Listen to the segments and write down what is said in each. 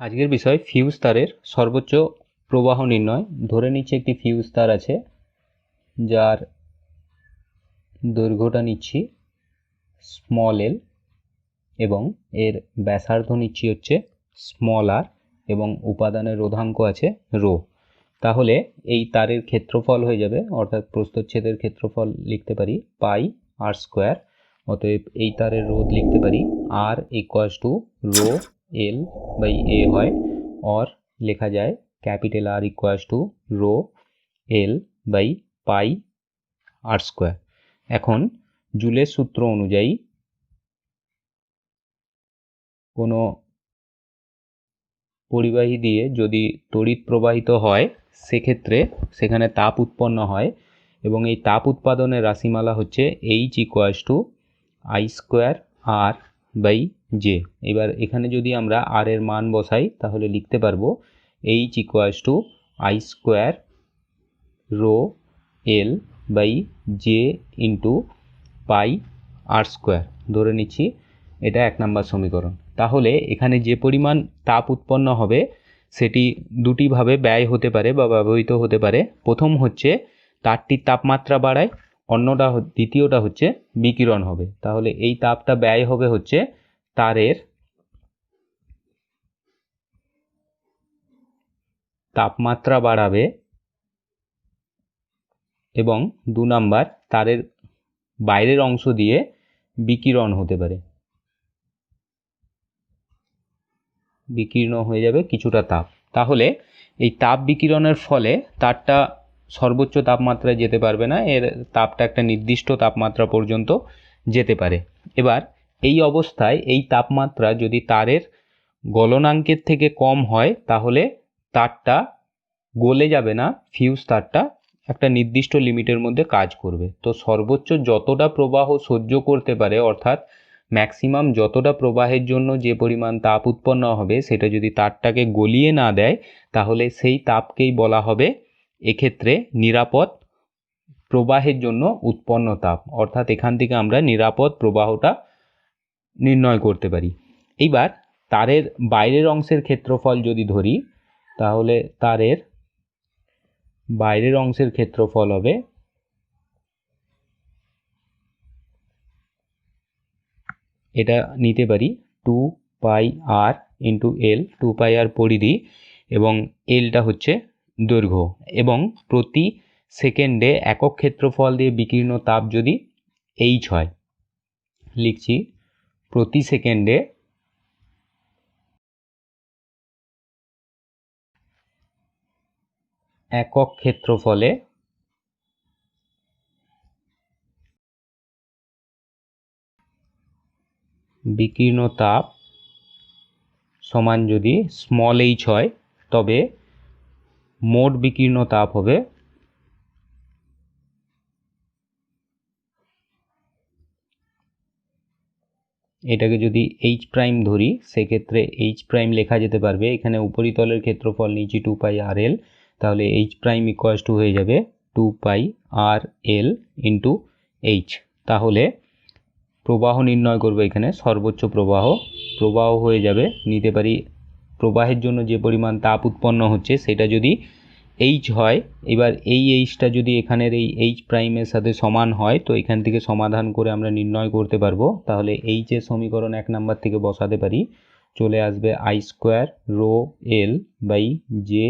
আজকের বিষয় ফিউজ তারের সর্বোচ্চ প্রবাহ নির্ণয়। ধরে নিচ্ছি একটি ফিউজ তার আছে যার দৈর্ঘ্যটা নিচ্ছি স্মল এল এবং এর ব্যাসার্ধ নিচ্ছি হচ্ছে স্মল আর এবং উপাদানের রোধাঙ্ক আছে রো। তাহলে এই তারের ক্ষেত্রফল হয়ে যাবে, অর্থাৎ প্রস্থচ্ছেদের ক্ষেত্রফল লিখতে পারি পাই আর স্কোয়ার। অতএব এই তারের রোধ লিখতে পারি R equals to rho L by A হয়, অর লেখা যায় capital R equals to rho L by pi R square. এখন জুলের সূত্র অনুযায়ী কোনো পরিবাহী দিয়ে যদি তড়িৎ প্রবাহিত হয় সেক্ষেত্রে সেখানে তাপ উৎপন্ন হয় এবং এই তাপ উৎপাদনের রাশিমালা হচ্ছে H equals to I square R by J. এবার এখানে যদি আমরা আর এর মান বসাই তাহলে লিখতে পারবো H equals to I square rho L by J into pi R square. ধরে নিচ্ছি এটা 1 নম্বর সমীকরণ। তাহলে এখানে যে পরিমাণ তাপ উৎপন্ন হবে সেটি দুটিভাবে ব্যয় হতে পারে বা ব্যবহৃত হতে পারে। প্রথম হচ্ছে তারটির তাপমাত্রা বাড়ায়, দ্বিতীয়টা হচ্ছে বিকিরণ হবে। তাহলে এই তাপটা ব্যয় হবে হচ্ছে তারের তাপমাত্রা বাড়াবে এবং 2 নাম্বার তারের বাইরের অংশ দিয়ে বিকিরণ হতে পারে, বিকীর্ণ হয়ে যাবে কিছুটা তাপ। তাহলে এই তাপ বিকিরণের ফলে তারটা সর্বোচ্চ তাপমাত্রায় যেতে পারবে না, এর তাপটা একটা নির্দিষ্ট তাপমাত্রা পর্যন্ত যেতে পারে। এবার এই অবস্থায় এই তাপমাত্রা যদি তারের গলনাঙ্কের থেকে কম হয় তাহলে তারটা গলে যাবে না, ফিউজ তারটা একটা নির্দিষ্ট লিমিটের মধ্যে কাজ করবে। তো সর্বোচ্চ যতটা প্রবাহ সহ্য করতে পারে, অর্থাৎ ম্যাক্সিমাম যতটা প্রবাহের জন্য যে পরিমাণ তাপ উৎপন্ন হবে সেটা যদি তারটাকে গলিয়ে না দেয় তাহলে সেই তাপকেই বলা হবে এক্ষেত্রে নিরাপদ প্রবাহের জন্য উৎপন্ন তাপ। অর্থাৎ এখান থেকে আমরা নিরাপদ প্রবাহটা নির্ণয় করতে পারি। এইবার তারের বাইরের অংশের ক্ষেত্রফল যদি ধরি তাহলে তারের বাইরের অংশের ক্ষেত্রফল হবে এটা নিতে পারি 2 পাই আর ইন্টু এল। 2 পাই আর পরিধি এবং এলটা হচ্ছে দৈর্ঘ্য, এবং প্রতি সেকেন্ডে একক ক্ষেত্রফল দিয়ে বিকীর্ণ তাপ যদি এইচ হয়, লিখছি প্রতি সেকেন্ডে একক ক্ষেত্রফলে বিকীর্ণ তাপ সমান যদি স্মল এইচ হয় তবে মোট বিকীর্ণ তাপ হবে এটাকে যদি এইচ প্রাইম ধরি সেক্ষেত্রে এইচ প্রাইম লেখা যেতে পারবে, এখানে উপরিতলের ক্ষেত্রফল নিচে 2 পাই আর এল, তাহলে এইচ প্রাইম ইকুয়ালস টু হয়ে যাবে 2 পাই আর এল ইন্টু এইচ। তাহলে প্রবাহ নির্ণয় করবে, এখানে সর্বোচ্চ প্রবাহ হয়ে যাবে, নিতে পারি প্রবাহের জন্য যে পরিমাণ তাপ উৎপন্ন হচ্ছে সেটা যদি এইচ হয়। এবার এই এইচটা যদি এখানের এই এইচ প্রাইমের সাথে সমান হয় তো এখান থেকে সমাধান করে আমরা নির্ণয় করতে পারবো। তাহলে এইচের সমীকরণ 1 নাম্বার থেকে বসাতে পারি, চলে আসবে I square rho L by J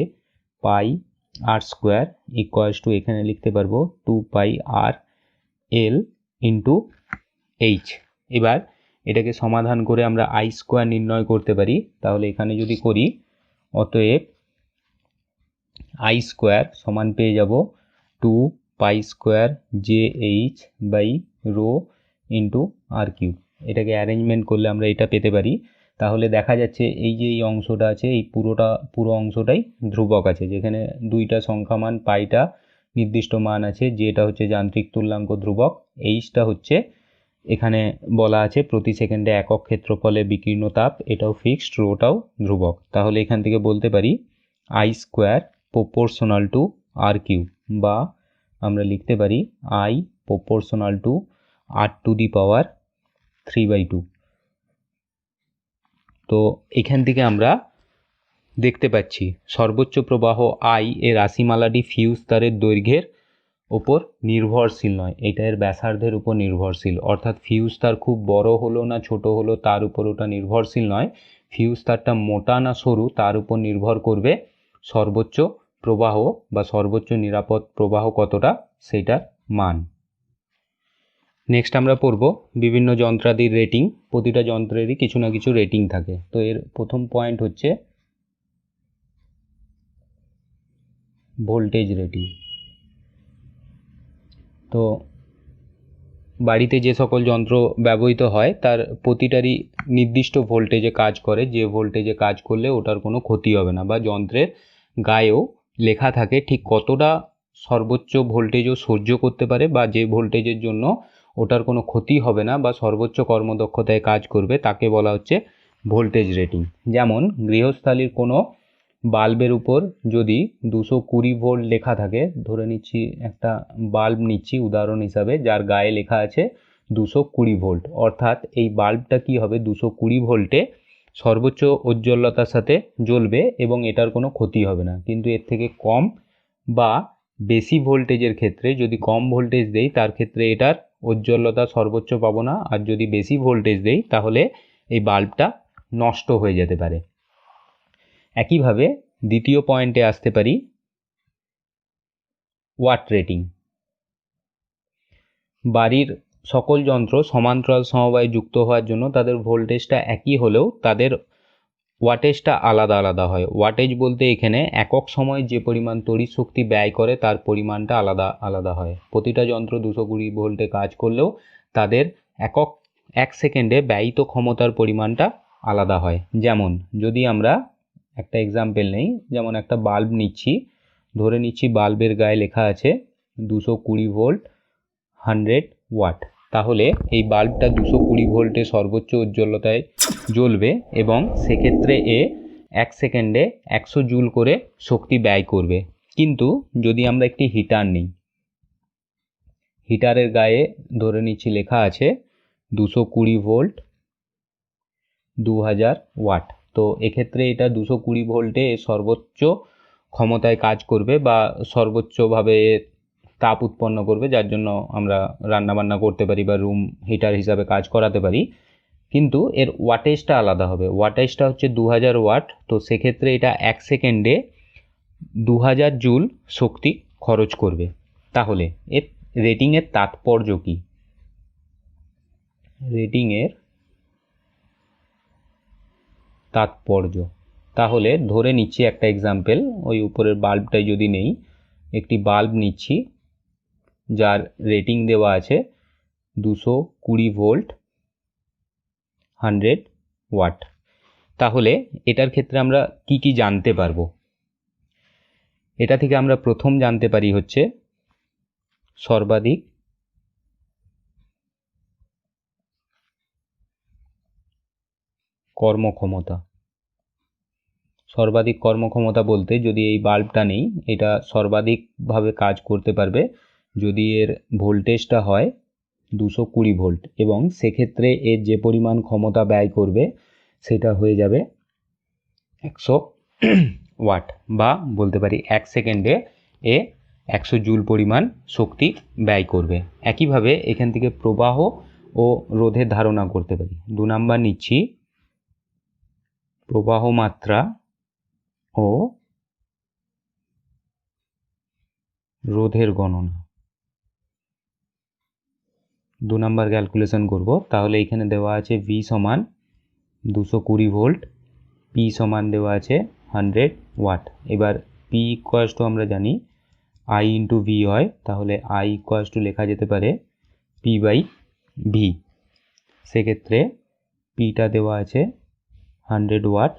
pi R square equals to এখানে লিখতে পারবো 2 পাই আর এল ইন্টু এইচ। এবার এটাকে সমাধান করে আমরা আই স্কোয়ার নির্ণয় করতে পারি। তাহলে এখানে যদি করি অতএব আই স্কোয়ার সমান পেয়ে যাব 2 pi square J H by rho into R cube. এটাকে অ্যারেঞ্জমেন্ট করলে আমরা এটা পেতে পারি। তাহলে দেখা যাচ্ছে এই যে এই অংশটা আছে এই পুরো অংশটাই ধ্রুবক আছে, যেখানে দুইটা সংখ্যা মান, পাইটা নির্দিষ্ট মান আছে, যেটা হচ্ছে যান্ত্রিক তুল্যাঙ্ক ধ্রুবক, এইচটা হচ্ছে এখানে বলা আছে প্রতি সেকেন্ডে একক ক্ষেত্রফলে বিকীর্ণ তাপ, এটাও ফিক্সড, রোটাও ধ্রুবক। তাহলে এখান থেকে বলতে পারি I square proportional to R cube, বা আমরা লিখতে পারি I proportional to R to the power 3/2। তো এখান থেকে আমরা দেখতে পাচ্ছি সর্বোচ্চ প্রবাহ আই এর রাশিমালাটি ফিউজ তারের দৈর্ঘ্যের ওপর নির্ভরশীল নয়, এটা এর ব্যাসার্ধের উপর নির্ভরশীল। অর্থাৎ ফিউজ তার খুব বড় হলো না ছোট হলো তার উপর ওটা নির্ভরশীল নয়, ফিউজ তারটা মোটা না সরু তার উপর নির্ভর করবে সর্বোচ্চ প্রবাহ বা সর্বোচ্চ নিরাপদ প্রবাহ কতটা সেটার মান। নেক্সট আমরা পড়ব বিভিন্ন যন্ত্রাদির রেটিং। প্রতিটা যন্ত্রেরই কিছু না কিছু রেটিং থাকে। তো এর প্রথম পয়েন্ট হচ্ছে ভোল্টেজ রেটিং। তো বাড়িতে যে সকল যন্ত্র ব্যবহৃত হয় তার প্রতিটারই নির্দিষ্ট ভোল্টেজে কাজ করে, যে ভোল্টেজে কাজ করলে ওটার কোনো ক্ষতি হবে না, বা যন্ত্রের গায়েও লেখা থাকে ঠিক কতটা সর্বোচ্চ ভোল্টেজও সহ্য করতে পারে, বা যে ভোল্টেজের জন্য ওটার কোনো ক্ষতি হবে না বা সর্বোচ্চ কর্মদক্ষতায় কাজ করবে তাকে বলা হচ্ছে ভোল্টেজ রেটিং। যেমন গৃহস্থালির কোনো বাল্বের উপর যদি 220 ভোল্ট লেখা থাকে, ধরে নিচ্ছি একটা বাল্ব নিচ্ছি উদাহরণ হিসাবে, যার গায়ে লেখা আছে 220 ভোল্ট, অর্থাৎ এই বাল্বটা কি হবে 220 ভোল্টে সর্বোচ্চ উজ্জ্বলতার সাথে জ্বলবে এবং এটার কোনো ক্ষতি হবে না। কিন্তু এর থেকে কম বা বেশি ভোল্টেজের ক্ষেত্রে যদি কম ভোল্টেজ দেই তার ক্ষেত্রে এটার উজ্জ্বলতা সর্বোচ্চ পাবো না, আর যদি বেশি ভোল্টেজ দেই তাহলে এই বাল্বটা নষ্ট হয়ে যেতে পারে। একইভাবে দ্বিতীয় পয়েন্টে আসতে পারি ওয়াট রেটিং। বাড়ির সকল যন্ত্র সমান্তরাল সমবায়ে যুক্ত হওয়ার জন্য তাদের ভোল্টেজটা একই হলেও তাদের ওয়াটেজটা আলাদা আলাদা হয়। ওয়াটেজ বলতে এখানে একক সময়ে যে পরিমাণ তড়িৎ শক্তি ব্যয় করে তার পরিমাণটা আলাদা আলাদা হয়। প্রতিটা যন্ত্র 220 ভোল্টে কাজ করলেও তাদের এক সেকেন্ডে ব্যয়িত ক্ষমতার পরিমাণটা আলাদা হয়। যেমন যদি আমরা একটা এক্সাম্পল নেই, যেমন একটা বাল্ব নিচ্ছি, ধরে নিচ্ছি বাল্বের গায়ে লেখা আছে 220 ভোল্ট 100 ওয়াট, তাহলে এই বাল্বটা 220 ভোল্টে সর্বোচ্চ উজ্জ্বলতায় জ্বলবে এবং সেক্ষেত্রে এক সেকেন্ডে 100 জুল করে শক্তি ব্যয় করবে। কিন্তু যদি আমরা একটি হিটার নিই, হিটারের গায়ে ধরে নিচ্ছি লেখা আছে 220 ভোল্ট 2000 ওয়াট, তো এক্ষেত্রে এটা 220 ভোল্টে সর্বোচ্চ ক্ষমতায় কাজ করবে বা সর্বোচ্চভাবে তাপ উৎপন্ন করবে, যার জন্য আমরা রান্নাবান্না করতে পারি বা রুম হিটার হিসাবে কাজ করাতে পারি। কিন্তু এর ওয়াটেজটা আলাদা হবে, ওয়াটেজটা হচ্ছে 2000 ওয়াট, তো সেক্ষেত্রে এটা এক সেকেন্ডে 2000 জুল শক্তি খরচ করবে। তাহলে এর রেটিংয়ের তাৎপর্য কী? রেটিংয়ের তাৎপর্য, তাহলে ধরে নিচ্ছি একটা এক্সাম্পল, ওই উপরের বাল্বটাই যদি নেই, একটি বাল্ব নিচ্ছি যার রেটিং দেওয়া আছে 220 ভোল্ট 100 ওয়াট। তাহলে এটার ক্ষেত্রে আমরা কি কি জানতে পারবো? এটা থেকে আমরা প্রথম জানতে পারি হচ্ছে সর্বাধিক কর্মক্ষমতা। সর্বাধিক কর্মক্ষমতা বলতে যদি এই বাল্বটা নেই, এটা সর্বাধিকভাবে কাজ করতে পারবে যদি এর ভোল্টেজটা হয় 220 ভোল্ট, এবং সেক্ষেত্রে এর যে পরিমাণ ক্ষমতা ব্যয় করবে সেটা হয়ে যাবে 100 ওয়াট, বা বলতে পারি এক সেকেন্ডে 100 জুল পরিমাণ শক্তি ব্যয় করবে। একইভাবে এখান থেকে প্রবাহ ও রোধের ধারণা করতে পারি। 2 নাম্বার নিচ্ছি প্রবাহ মাত্রা ও রোধের গণনা। 2 নাম্বার ক্যালকুলেশন করব, তাহলে এখানে দেওয়া আছে V সমান 220 ভোল্ট, P সমান দেওয়া আছে 100 ওয়াট। এবার P ইকুয়ালস টু আমরা জানি I ইন্টু V হয়, তাহলে I ইকুয়ালস টু লেখা যেতে পারে P বাই V। সেক্ষেত্রে Pটা দেওয়া আছে 100 ওয়াট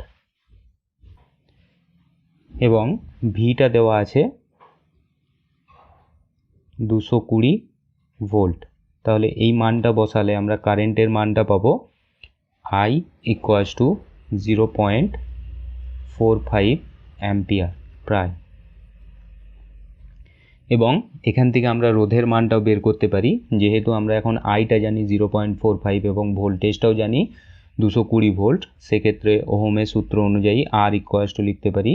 এবং Vটা দেওয়া আছে 220 ভোল্ট। তাহলে এই মানটা বসালে আমরা কারেন্টের মানটা পাবো I ইকুয়ালস টু 0.45 অ্যাম্পিয়ার প্রায়। এবং এখান থেকে আমরা রোধের মানটাও বের করতে পারি, যেহেতু আমরা এখন আইটা জানি 0.45 এবং ভোল্টেজটাও জানি 220 ভোল্ট, সেক্ষেত্রে ওহমের সূত্র অনুযায়ী আর ইকুয়ালস টু লিখতে পারি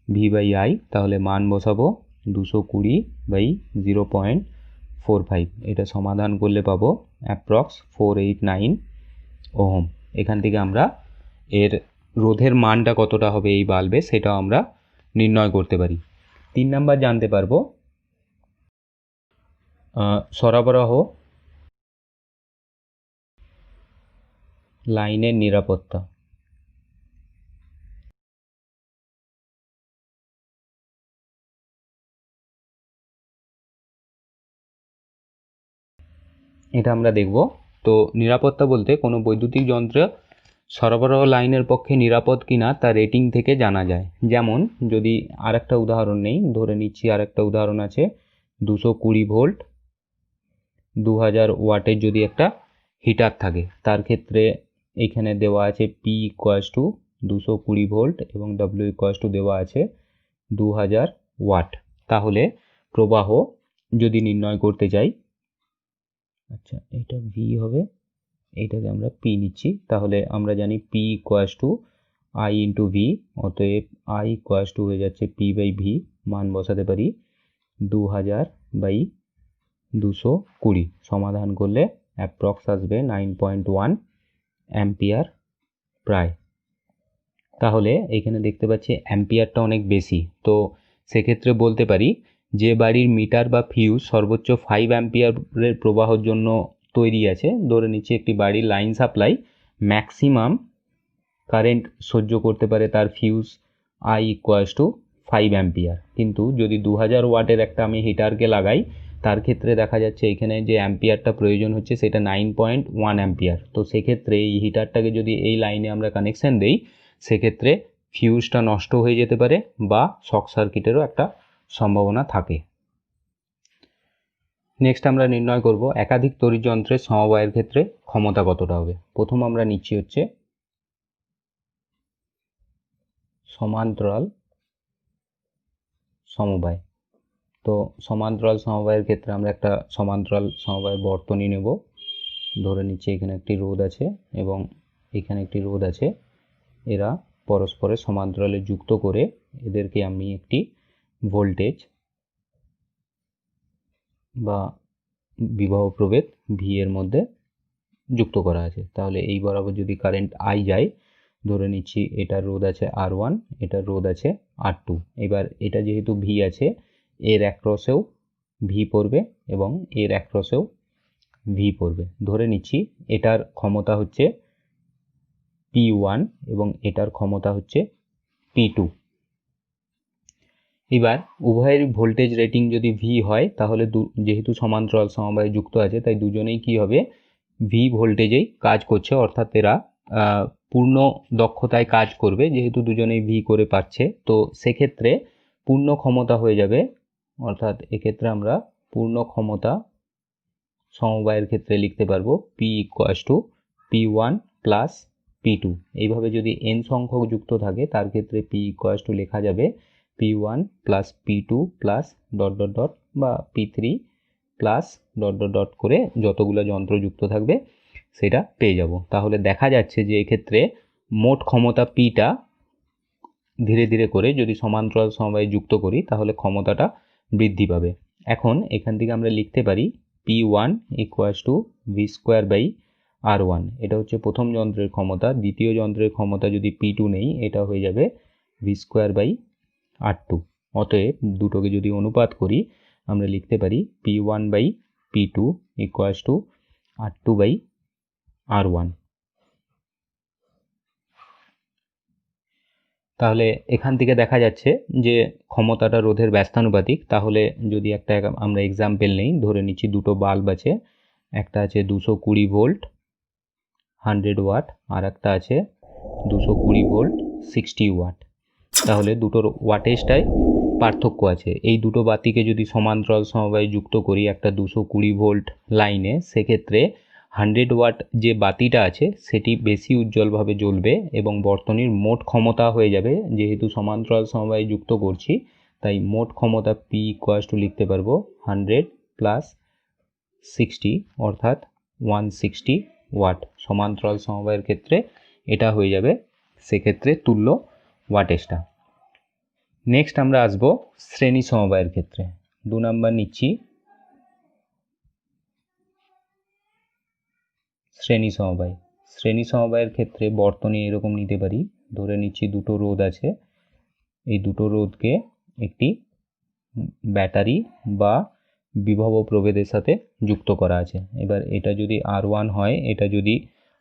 V/I। তাহলে মান বসাবো 220/0.45। এটা সমাধান করলে পাবো অ্যাপ্রক্স 489 ওহম। এখান থেকে আমরা এর রোধের মানটা কতটা হবে এই বাল্বে সেটাও আমরা নির্ণয় করতে পারি। 3 নাম্বার জানতে পারবো সরবরাহ লাইনের নিরাপত্তা। এটা আমরা দেখব। তো নিরাপত্তা বলতে কোনো বৈদ্যুতিক যন্ত্র সরবরাহ লাইনের পক্ষে নিরাপদ কিনা তা রেটিং থেকে জানা যায়। যেমন যদি আরেকটা উদাহরণ নেই, ধরে নিচ্ছি আরেকটা উদাহরণ আছে 220 ভোল্ট 2000 ওয়াটের যদি একটা হিটার থাকে, তার ক্ষেত্রে এখানে দেওয়া আছে P ইকুয়ালস টু 220 ভোল্ট এবং W ইকুয়ালস টু দেওয়া আছে 2000 ওয়াট। তাহলে প্রবাহ যদি নির্ণয় করতে চাই, আচ্ছা এটা V হবে, এইটাকে আমরা P নিচ্ছি। তাহলে আমরা জানি P equals to I into V, অতএব I ইকুয়ালস টু হয়ে যাচ্ছে P/V। মান বসাতে পারি 2000/220। সমাধান করলে অ্যাপ্রক্স আসবে 9.1 অ্যাম্পিয়ার প্রায়। তাহলে এখানে দেখতে পাচ্ছি অ্যাম্পিয়ারটা অনেক বেশি, তো সেক্ষেত্রে বলতে পারি যে বাড়ির মিটার বা ফিউজ সর্বোচ্চ 5 অ্যাম্পিয়ারের প্রবাহের জন্য তৈরি আছে। ধরে নিচ্ছি একটি বাড়ির লাইন সাপ্লাই ম্যাক্সিমাম কারেন্ট সহ্য করতে পারে তার fuse I equals two 5 ampere. কিন্তু যদি 2000 ওয়াটের একটা আমি হিটারকে লাগাই, তার ক্ষেত্রে দেখা যাচ্ছে এখানে যে অ্যাম্পিয়ারটা প্রয়োজন হচ্ছে সেটা 9.1 অ্যাম্পিয়ার। তো সেক্ষেত্রে এই হিটারটাকে যদি এই লাইনে আমরা কানেকশান দেই, সেক্ষেত্রে ফিউজটা নষ্ট হয়ে যেতে পারে বা শর্ট সার্কিটেরও একটা সম্ভাবনা থাকে। নেক্সট আমরা নির্ণয় করব একাধিক তড়িৎ যন্ত্রের সমবায়ের ক্ষেত্রে ক্ষমতা কতটা হবে। প্রথম আমরা নিচ্ছি হচ্ছে সমান্তরাল সমবায়। তো সমান্তরাল সমবায়ের ক্ষেত্রে আমরা একটা সমান্তরাল সমবায় বর্তনী নেব। ধরে নিচ্ছি এখানে একটি রোধ আছে এবং এখানে একটি রোধ আছে, এরা পরস্পরের সমান্তরালে যুক্ত করে এদেরকে আমি একটি ভোল্টেজ বা বিভব প্রভেদ V এর মধ্যে যুক্ত করা আছে। তাহলে এই বরাবর যদি কারেন্ট I যায়, ধরে নিচ্ছি এটার রোধ আছে R1, এটার রোধ আছে R2। এবার এটা যেহেতু V আছে, এর অ্যাক্রসেও V পড়বে এবং এর অ্যাক্রসেও V পড়বে। ধরে নিচ্ছি এটার ক্ষমতা হচ্ছে P1 এবং এটার ক্ষমতা হচ্ছে P2। এবার উভয়ের ভোল্টেজ রেটিং যদি V হয়, তাহলে যেহেতু সমান্তরাল সমবায়ে যুক্ত আছে, তাই দুজনেই কি হবে V ভোল্টেজেই কাজ করছে, অর্থাৎ এরা পূর্ণ দক্ষতায় কাজ করবে যেহেতু দুজনেই V করে পাচ্ছে। তো সেক্ষেত্রে পূর্ণ ক্ষমতা হয়ে যাবে, অর্থাৎ এক্ষেত্রে আমরা পূর্ণ ক্ষমতা সমবায়ের ক্ষেত্রে লিখতে পারবো P equals to P1 plus P2। এইভাবে যদি n সংখ্যক যুক্ত থাকে, তার ক্ষেত্রে P ইকুয়ালস টু লেখা যাবে P1 plus P2 plus dot dot dot বা P3 plus dot dot dot করে যতগুলো যন্ত্র যুক্ত থাকবে সেটা পেয়ে যাব। তাহলে দেখা যাচ্ছে যে এক্ষেত্রে মোট ক্ষমতা Pটা ধীরে ধীরে করে যদি সমান্তরাল সমবায়ে যুক্ত করি, তাহলে ক্ষমতাটা বৃদ্ধি পাবে। এখন এখান থেকে আমরা লিখতে পারি P1 ইকুয়ালস টু V²/R1। এটা হচ্ছে প্রথম যন্ত্রের ক্ষমতা। দ্বিতীয় যন্ত্রের ক্ষমতা যদি P2 নেই, এটা হয়ে যাবে V²/R2। অতএব দুটোকে যদি অনুপাত করি, আমরা লিখতে পারি P1/P2 ইকুয়ালস টু R2/R1। তাহলে এখান থেকে দেখা যাচ্ছে যে ক্ষমতাটা রোধের ব্যস্তানুপাতিক। তাহলে যদি একটা আমরা এক্সাম্পল নেই, ধরে নিচ্ছি দুটো বাল্ব আছে, একটা আছে 220 ভোল্ট 100 ওয়াট, আর একটা আছে 220 ভোল্ট 60 ওয়াট। তাহলে দুটোর ওয়াটেজটায় পার্থক্য আছে। এই দুটো বাতিকে যদি সমান্তরাল সমবায়ে যুক্ত করি একটা 220 ভোল্ট লাইনে, সেক্ষেত্রে 100 ওয়াট যে বাতিটা আছে সেটি বেশি উজ্জ্বলভাবে জ্বলবে এবং বর্তনীর মোট ক্ষমতা হয়ে যাবে, যেহেতু সমান্তরাল সমবায়ে যুক্ত করছি তাই মোট ক্ষমতা P ইকুয়ালস টু লিখতে পারবো 100 প্লাস 60 অর্থাৎ 160 ওয়াট। সমান্তরাল সমবায়ের ক্ষেত্রে এটা হয়ে যাবে সেক্ষেত্রে তুল্য ওয়াটেজটা। নেক্সট আমরা আসব শ্রেণী সমবায়ের ক্ষেত্রে। 2 নাম্বার নিচ্ছি শ্রেণী সমবায়। শ্রেণী সমবায়ের ক্ষেত্রে বর্তনী এরকম নিতে পারি, ধরে নিচ্ছি দুটো রোধ আছে, এই দুটো রোধকে একটি ব্যাটারি বা বিভব প্রভেদের সাথে যুক্ত করা আছে। এবার এটা যদি R1 হয়, এটা যদি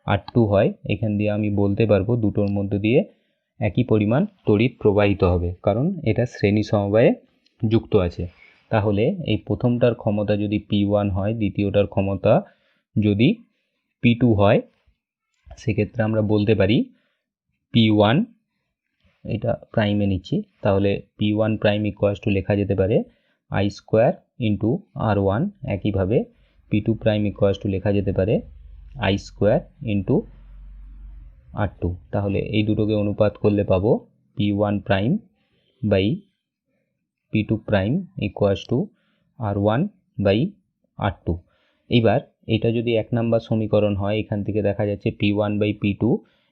R2 হয়, এখান দিয়ে আমি বলতে পারবো দুটোর মধ্যে দিয়ে একই পরিমাণ তড়িৎ প্রবাহিত হবে, কারণ এটা শ্রেণী সমবায়ে যুক্ত আছে। তাহলে এই প্রথমটার ক্ষমতা যদি P1 হয়, দ্বিতীয়টার ক্ষমতা যদি P2 হয়, সেক্ষেত্রে আমরা বলতে পারি P1, এটা প্রাইমে নিচ্ছি, তাহলে P1 প্রাইম ইকুয়ালস টু লেখা যেতে পারে I স্কোয়ার ইন্টু R1। একইভাবে P2 প্রাইম ইকুয়ালস টু লেখা যেতে পারে I স্কোয়ার ইন্টু R2। তাহলে এই দুটোকে অনুপাত করলে পাবো P1 prime by P2 prime equals to R1 by R2। এইবার এটা যদি 1 নাম্বার সমীকরণ হয়, এখান থেকে দেখা যাচ্ছে P1 by P2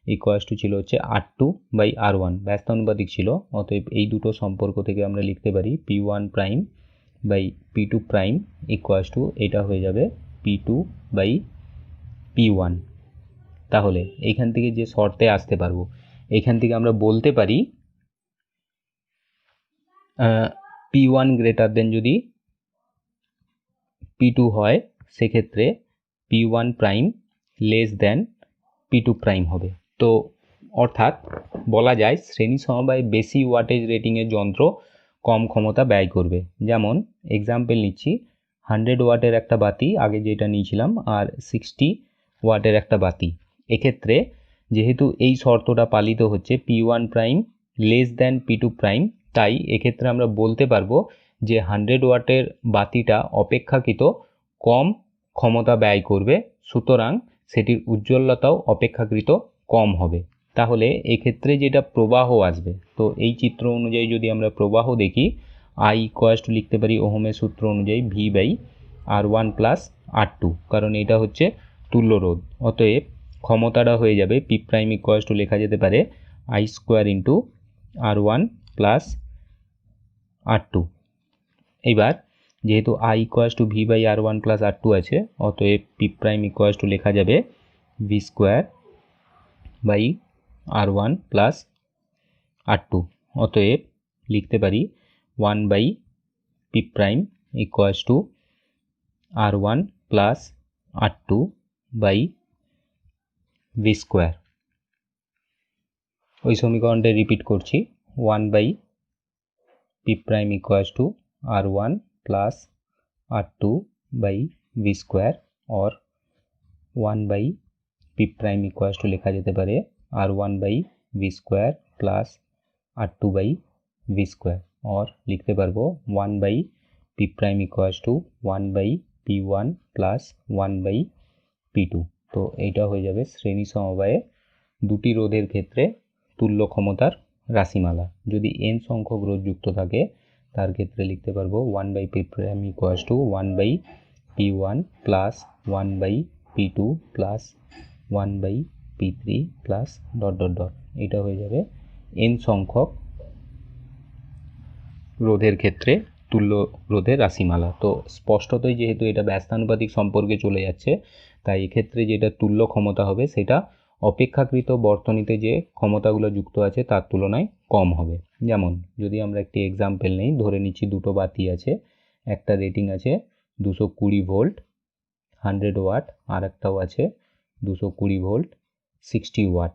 equals to ছিল হচ্ছে R2 বাই R1, ব্যস্তানুপাতিক ছিল। অতএব এই দুটো সম্পর্ক থেকে আমরা লিখতে পারি P1 prime by P2 prime equals to, এটা হয়ে যাবে P2 বাই P1। তাহলে এইখান থেকে যে শর্তে আসতে পারবো, এইখান থেকে আমরা বলতে পারি P1 গ্রেটার দেন যদি P2 হয়, সেক্ষেত্রে P1 prime less than P2 prime হবে। তো অর্থাৎ বলা যায় শ্রেণী সমবায়ে বেশি ওয়াটেজ রেটিংয়ের যন্ত্র কম ক্ষমতা ব্যয় করবে। যেমন এক্সাম্পল নিচ্ছি, 100 ওয়াটের একটা বাতি আগে যেটা নিয়েছিলাম, আর 60 ওয়াটের একটা বাতি। এক্ষেত্রে যেহেতু এই শর্তটা পালিত হচ্ছে P1 prime less than P2 prime, তাই এক্ষেত্রে আমরা বলতে পারবো যে 100 ওয়াটের বাতিটা অপেক্ষাকৃত কম ক্ষমতা ব্যয় করবে, সুতরাং সেটির উজ্জ্বলতাও অপেক্ষাকৃত কম হবে। তাহলে এক্ষেত্রে যেটা প্রবাহ আসবে, তো এই চিত্র অনুযায়ী যদি আমরা প্রবাহ দেখি, I ইকুয়ালস টু লিখতে পারি ওহমের সূত্র অনুযায়ী V by R1 plus R2, কারণ এটা হচ্ছে তুল্য রোধ। অতএব ক্ষমতাটা হয়ে যাবে P প্রাইম ইকুয়ালস টু লেখা যেতে পারে I square into R1 plus R2। এবার যেহেতু I equals to V by R1 plus R2 আছে, অতএব P প্রাইম ইকুয়ালস টু লেখা যাবে V square by R1 plus R2। অতএব লিখতে পারি 1 by P prime equals to R1 plus R2 by V square. ওই সমীকরণটা রিপিট করছি, 1 by P prime equals to R1 plus R2 by V square, और 1 by P prime equals to লেখা যেতে পারে R1 by V square plus R2 by V square, और লিখতে পারবো 1 by P prime equals to 1 by P1 plus 1 by P2। তো এইটা হয়ে যাবে শ্রেণী সমবায়ে দুটি রোধের ক্ষেত্রে তুল্য ক্ষমতার রাশিমালা। যদি n সংখ্যক রোধ যুক্ত থাকে, তার ক্ষেত্রে লিখতে পারবো 1 by P prime equals to 1 by P1 plus 1 by P2 plus 1 by P3 plus dot dot dot. এটা হয়ে যাবে n সংখ্যক রোধের ক্ষেত্রে তুল্য রোধের রাশিমালা। তো স্পষ্টতই যেহেতু এটা ব্যস্তানুপাতিক সম্পর্কে চলে যাচ্ছে, তাই এক্ষেত্রে যেটা তুল্য ক্ষমতা হবে সেটা অপেক্ষাকৃত বর্তনীতে যে ক্ষমতাগুলো যুক্ত আছে তার তুলনায় কম হবে। যেমন যদি আমরা একটি এক্সাম্পল নেই, ধরে নিচ্ছি দুটো বাতি আছে, একটা রেটিং আছে 220 ভোল্ট 100 ওয়াট, আর একটাও আছে 220 ভোল্ট 60 ওয়াট।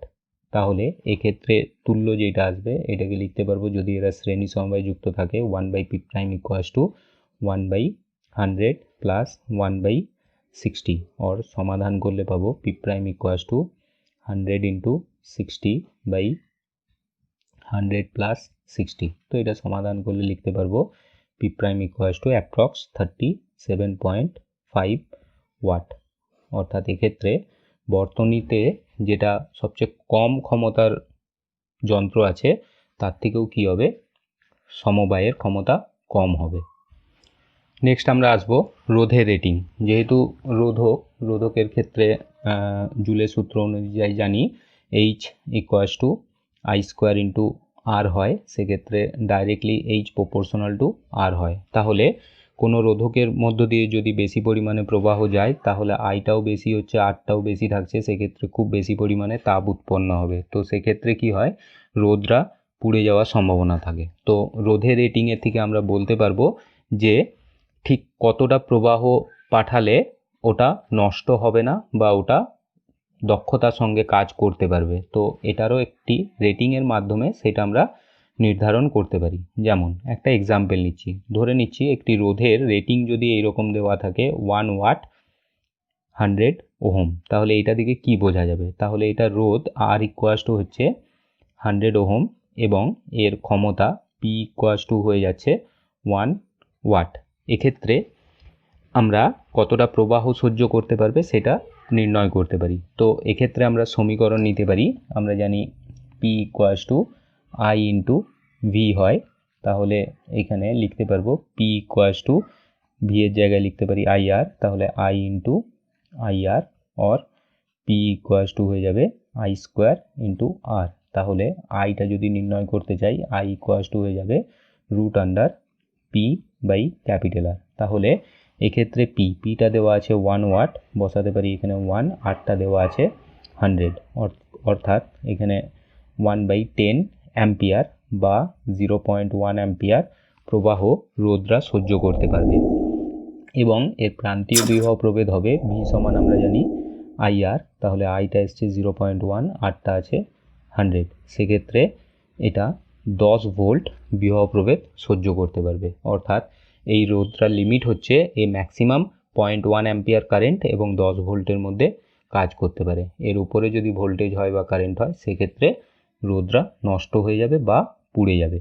তাহলে এক্ষেত্রে তুল্য যেটা আসবে, এটাকে লিখতে পারবো যদি এরা শ্রেণী সমবায়ে যুক্ত থাকে 1 by P prime equals to 1 by 100 plus 1 by 60, और সমাধান করলে পাবো P prime equals to 100 into 60 by 100 plus 60। তো এটা সমাধান করলে লিখতে পারবো P prime equals to approx 37.5 watt. অর্থাৎ এক্ষেত্রে বর্তনীতে যেটা সবচেয়ে কম ক্ষমতার যন্ত্র আছে, তার থেকেও কি হবে, সমবায়ের ক্ষমতা কম হবে। নেক্সট আমরা আসবো রোধের রেটিং। যেহেতু রোধকের ক্ষেত্রে জুলের সূত্র অনুযায়ী জানি H equals to I square into R হয়, সেক্ষেত্রে directly H proportional to R হয়। তাহলে কোনো রোধকের মধ্য দিয়ে যদি বেশি পরিমাণে প্রবাহ যায় তাহলে আইটাও বেশি হচ্ছে, আরটাও বেশি থাকছে, সেক্ষেত্রে খুব বেশি পরিমাণে তাপ উৎপন্ন হবে। তো সেক্ষেত্রে কি হয়, রোধটা পুড়ে যাওয়ার সম্ভাবনা থাকে। তো রোধের রেটিংয়ের থেকে আমরা বলতে পারবো যে ঠিক কতটা প্রবাহ পাঠালে ওটা নষ্ট হবে না বা ওটা দক্ষতার সঙ্গে কাজ করতে পারবে। তো এটারও একটি রেটিংয়ের মাধ্যমে সেটা আমরা নির্ধারণ করতে পারি। যেমন একটা এক্সাম্পল নিচ্ছি, ধরে নিচ্ছি একটি রোধের রেটিং যদি এইরকম দেওয়া থাকে 1 ওয়াট 100 ওহম, তাহলে এইটা দিকে কি বোঝা যাবে, তাহলে এটা রোধ আর ইকুয়াস টু হচ্ছে 100 ওহম এবং এর ক্ষমতা পি ইকুয়াস টু হয়ে যাচ্ছে 1 ওয়াট। এক্ষেত্রে আমরা কতটা প্রবাহ সহ্য করতে পারবে সেটা নির্ণয় করতে পারি। তো এক্ষেত্রে আমরা সমীকরণ নিতে পারি, আমরা জানি P equals to I into V হয়, তাহলে এখানে লিখতে পারবো পি ইকুয়াস টু ভি এর জায়গায় লিখতে পারি আই আর, তাহলে I into I R or P equals to হয়ে যাবে আই স্কোয়ার ইন্টু আর। তাহলে আইটা যদি নির্ণয় করতে চাই আই ইকুয়াস টু হয়ে যাবে root under P by capital R. তাহলে এক্ষেত্রে পিটা দেওয়া আছে 1 ওয়াট, বসাতে পারি এখানে 1, আরটা দেওয়া আছে 100, অর্থাৎ এখানে 1/10 অ্যাম্পিয়ার বা 0.1 অ্যাম্পিয়ার প্রবাহ রোধরা সহ্য করতে পারবে। এবং এর প্রান্তীয় বিভব প্রভেদ হবে ভি সমান আমরা জানি আই আর, তাহলে আইটা এসছে 0.1, আরটা আছে 100, সেক্ষেত্রে এটা 10 ভোল্ট বিভব প্রভেদ সহ্য করতে পারবে। অর্থাৎ এই রোধটার লিমিট হচ্ছে এই ম্যাক্সিমাম 0.1 অ্যাম্পিয়ার কারেন্ট এবং 10 ভোল্টের মধ্যে কাজ করতে পারে। এর উপরে যদি ভোল্টেজ হয় বা কারেন্ট হয় সেক্ষেত্রে রোধটা নষ্ট হয়ে যাবে বা পুড়ে যাবে।